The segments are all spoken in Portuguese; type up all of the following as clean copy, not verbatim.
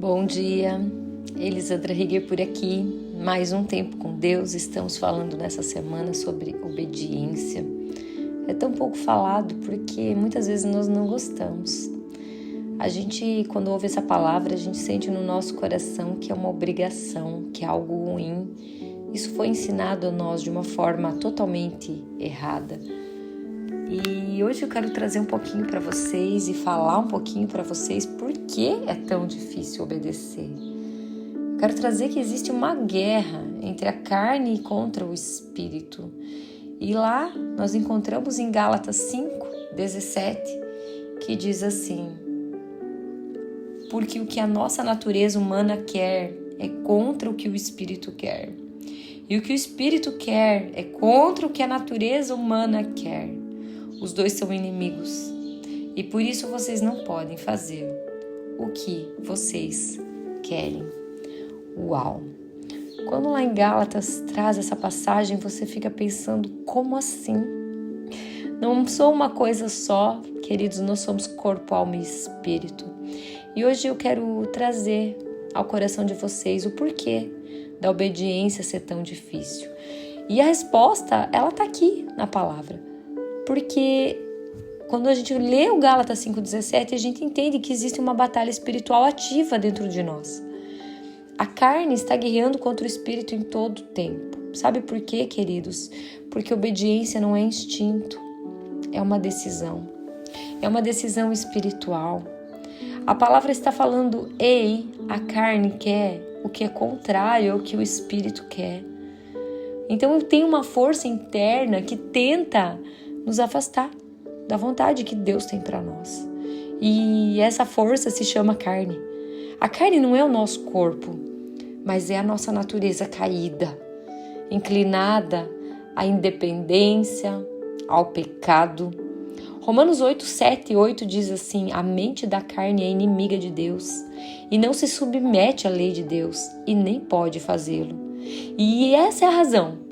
Bom dia, Elisandra Riguer por aqui, mais um tempo com Deus. Estamos falando nessa semana sobre obediência. É tão pouco falado porque muitas vezes nós não gostamos. A gente, quando ouve essa palavra, a gente sente no nosso coração que é uma obrigação, que é algo ruim. Isso foi ensinado a nós de uma forma totalmente errada. E hoje eu quero trazer um pouquinho para vocês e falar um pouquinho para vocês por que é tão difícil obedecer. Eu quero trazer que existe uma guerra entre a carne e contra o espírito. E lá nós encontramos em Gálatas 5:17, que diz assim: porque o que a nossa natureza humana quer é contra o que o espírito quer. E o que o espírito quer é contra o que a natureza humana quer. Os dois são inimigos. E por isso vocês não podem fazer o que vocês querem. Uau! Quando lá em Gálatas traz essa passagem, você fica pensando, como assim? Não sou uma coisa só, queridos, nós somos corpo, alma e espírito. E hoje eu quero trazer ao coração de vocês o porquê da obediência ser tão difícil. E a resposta, ela está aqui na palavra. Porque quando a gente lê o Gálatas 5:17, a gente entende que existe uma batalha espiritual ativa dentro de nós. A carne está guerreando contra o espírito em todo o tempo. Sabe por quê, queridos? Porque obediência não é instinto, é uma decisão. É uma decisão espiritual. A palavra está falando, ei, a carne quer o que é contrário ao que o espírito quer. Então tem uma força interna que tenta nos afastar da vontade que Deus tem para nós. E essa força se chama carne. A carne não é o nosso corpo, mas é a nossa natureza caída, inclinada à independência, ao pecado. Romanos 8:7-8 diz assim: a mente da carne é inimiga de Deus e não se submete à lei de Deus e nem pode fazê-lo. E essa é a razão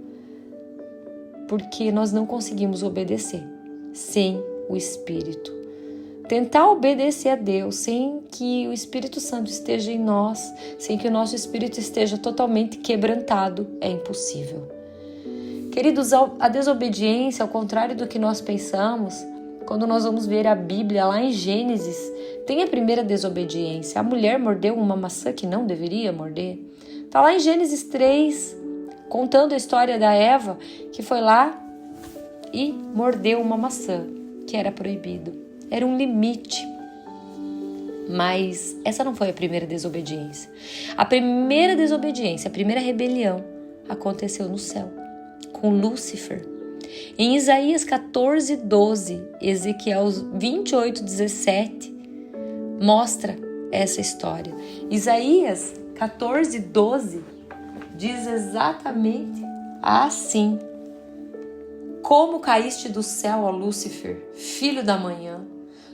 porque nós não conseguimos obedecer sem o Espírito. Tentar obedecer a Deus sem que o Espírito Santo esteja em nós, sem que o nosso espírito esteja totalmente quebrantado, é impossível. Queridos, a desobediência, ao contrário do que nós pensamos, quando nós vamos ver a Bíblia lá em Gênesis, tem a primeira desobediência. A mulher mordeu uma maçã que não deveria morder. Está lá em Gênesis 3, contando a história da Eva, que foi lá e mordeu uma maçã, que era proibido. Era um limite. Mas essa não foi a primeira desobediência. A primeira desobediência, a primeira rebelião, aconteceu no céu, com Lúcifer. Em Isaías 14:12, Ezequiel 28:17, mostra essa história. Isaías 14:12 diz exatamente assim: como caíste do céu, ó Lúcifer, filho da manhã,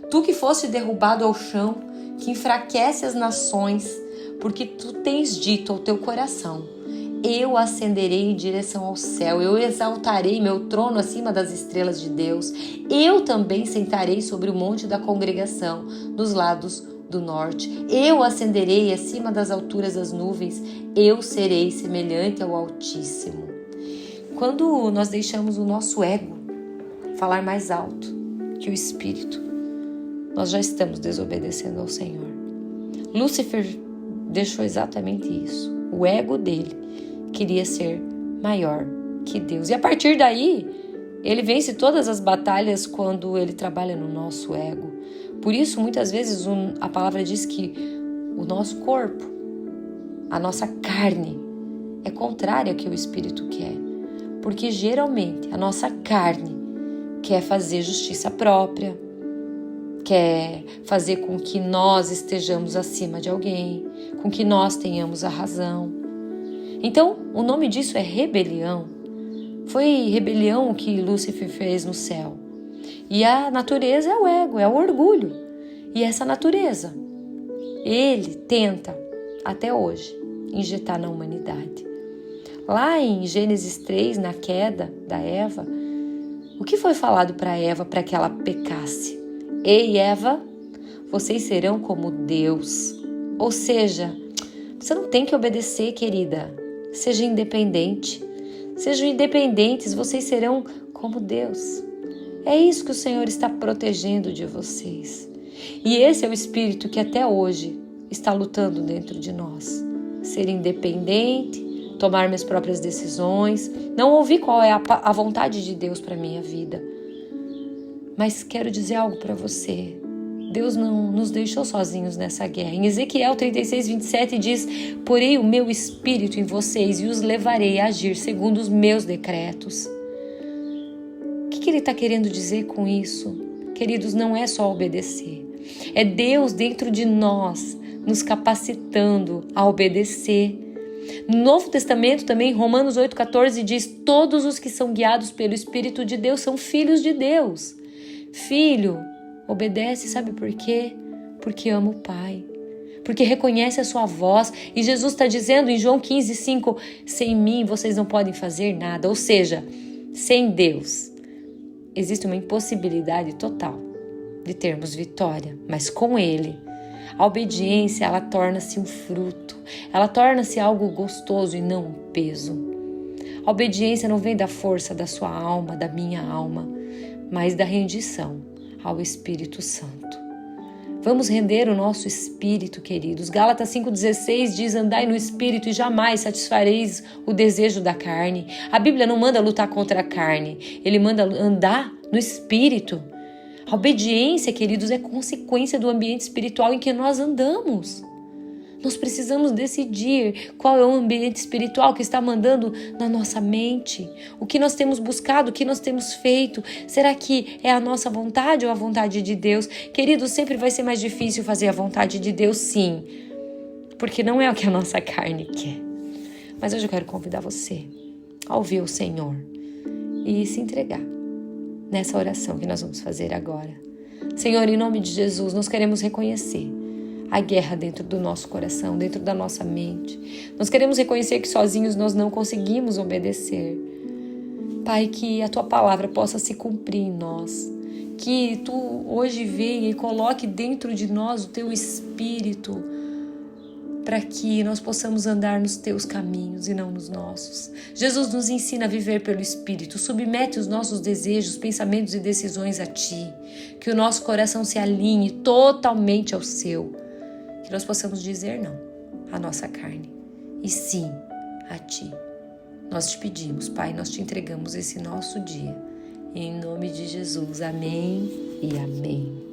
tu que foste derrubado ao chão, que enfraquece as nações, porque tu tens dito ao teu coração: eu ascenderei em direção ao céu, eu exaltarei meu trono acima das estrelas de Deus, eu também sentarei sobre o monte da congregação, nos lados do norte, eu ascenderei acima das alturas das nuvens, eu serei semelhante ao Altíssimo. Quando nós deixamos o nosso ego falar mais alto que o Espírito, nós já estamos desobedecendo ao Senhor. Lúcifer deixou exatamente isso. O ego dele queria ser maior que Deus. E a partir daí, ele vence todas as batalhas quando ele trabalha no nosso ego. Por isso, muitas vezes, a palavra diz que o nosso corpo, a nossa carne, é contrária ao que o Espírito quer. Porque geralmente a nossa carne quer fazer justiça própria, quer fazer com que nós estejamos acima de alguém, com que nós tenhamos a razão. Então, o nome disso é rebelião. Foi rebelião que Lúcifer fez no céu. E a natureza é o ego, é o orgulho. E essa natureza, ele tenta, até hoje, injetar na humanidade. Lá em Gênesis 3, na queda da Eva, o que foi falado para Eva para que ela pecasse? Ei, Eva, vocês serão como Deus. Ou seja, você não tem que obedecer, querida. Seja independente. Sejam independentes, vocês serão como Deus. É isso que o Senhor está protegendo de vocês. E esse é o espírito que até hoje está lutando dentro de nós. Ser independente, tomar minhas próprias decisões, não ouvir qual é a vontade de Deus para a minha vida. Mas quero dizer algo para você. Deus não nos deixou sozinhos nessa guerra. Em Ezequiel 36:27 diz: porei o meu espírito em vocês e os levarei a agir segundo os meus decretos. O que ele está querendo dizer com isso? Queridos, não é só obedecer. É Deus dentro de nós nos capacitando a obedecer. No Novo Testamento também, Romanos 8,14 diz: todos os que são guiados pelo Espírito de Deus são filhos de Deus. Filho, obedece, sabe por quê? Porque ama o Pai. Porque reconhece a sua voz. E Jesus está dizendo em João 15:5, sem mim vocês não podem fazer nada. Ou seja, sem Deus existe uma impossibilidade total de termos vitória. Mas com Ele, a obediência, ela torna-se um fruto. Ela torna-se algo gostoso e não um peso. A obediência não vem da força da sua alma, da minha alma, mas da rendição ao Espírito Santo. Vamos render o nosso espírito, queridos. Gálatas 5,16 diz: andai no espírito e jamais satisfareis o desejo da carne. A Bíblia não manda lutar contra a carne, ele manda andar no espírito. A obediência, queridos, é consequência do ambiente espiritual em que nós andamos. Nós precisamos decidir qual é o ambiente espiritual que está mandando na nossa mente. O que nós temos buscado, o que nós temos feito. Será que é a nossa vontade ou a vontade de Deus? Queridos, sempre vai ser mais difícil fazer a vontade de Deus, sim. Porque não é o que a nossa carne quer. Mas hoje eu quero convidar você a ouvir o Senhor e se entregar nessa oração que nós vamos fazer agora. Senhor, em nome de Jesus, nós queremos reconhecer a guerra dentro do nosso coração, dentro da nossa mente. Nós queremos reconhecer que sozinhos nós não conseguimos obedecer. Pai, que a Tua palavra possa se cumprir em nós. Que Tu hoje venha e coloque dentro de nós o Teu Espírito, para que nós possamos andar nos Teus caminhos e não nos nossos. Jesus nos ensina a viver pelo Espírito, submete os nossos desejos, pensamentos e decisões a Ti, que o nosso coração se alinhe totalmente ao Seu, que nós possamos dizer não à nossa carne e sim a Ti. Nós te pedimos, Pai, nós te entregamos esse nosso dia. Em nome de Jesus, amém e amém.